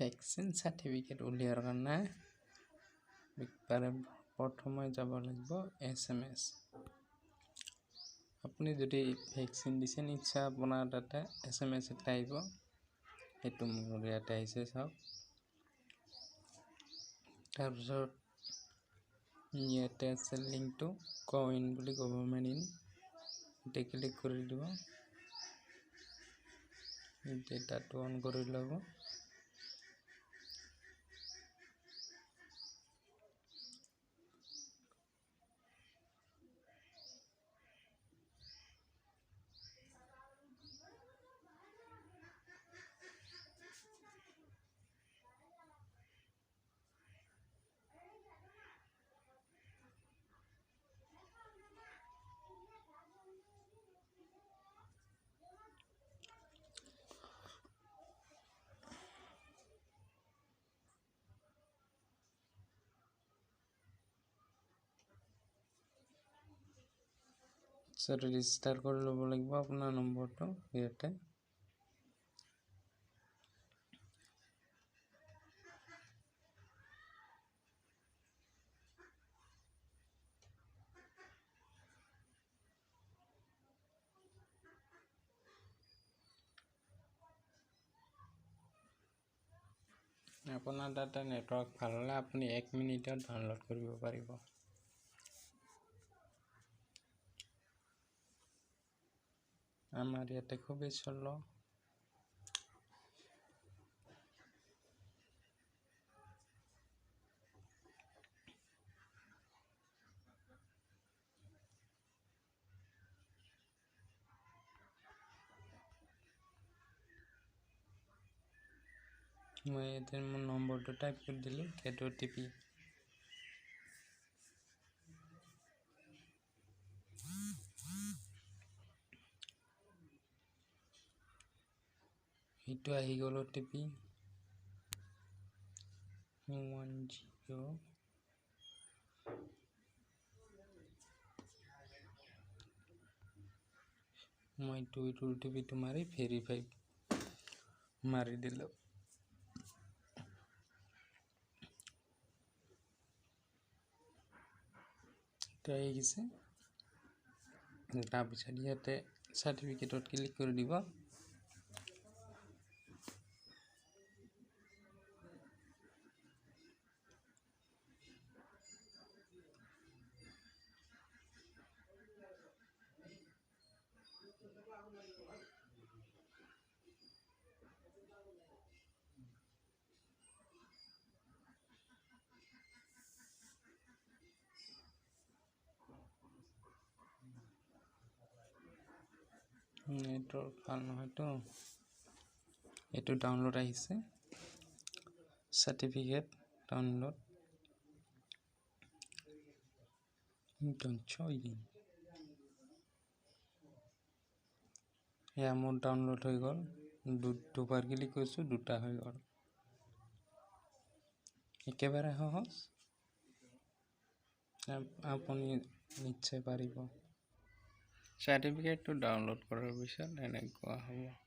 Vaccine certificate উলিয়াৰ কাৰণে প্ৰথমে যাব লাগিব SMS। আপুনি যদি ভেকচিন দিছে নিশ্চয় আপোনাৰ তাতে SMS এটা আহিব। সেইটো মোৰ ইয়াতে আহিছে চাওক। তাৰপিছত ইয়াতে আছে লিংকটো কোইন বুলি গভৰ্ণমেণ্ট ইন, এতে ক্লিক কৰি দিব। ডেটাটো অন কৰি ল'ব। ৰেজিষ্টাৰ কৰি ল'ব লাগিব আপোনাৰ নম্বৰটো ইয়াতে। আপোনাৰ তাতে নেটৱৰ্ক ভাল হ'লে আপুনি 1 মিনিটত ডাউনলোড কৰিব পাৰিব। আমাৰ ইয়াতে খুবেই চলো। মই ইয়াতে মোৰ নম্বৰটো টাইপ কৰি দিলোঁ, গেট OTP। এইটো আহি গ'ল OTP 10। মই এইটো OTP-টো মাৰি ভেৰিফাই মাৰি দিলোঁ। আহি গৈছে। তাৰপিছত ইয়াতে চাৰ্টিফিকেটত ক্লিক কৰি দিব। নেটৱৰ্ক ভাল নহয়তো। এইটো ডাউনলোড আহিছে, চাৰ্টিফিকেট ডাউনলোড। এয়া মোৰ ডাউনলোড হৈ গ'ল। দুবাৰ ক্লিক কৰিছোঁ, 2টা হৈ গ'ল। একেবাৰে সহজ, আপুনি নিশ্চয় পাৰিব। চাৰ্টিফিকেটটো ডাউনলোড কৰাৰ পিছত এনেকুৱা হ'ব।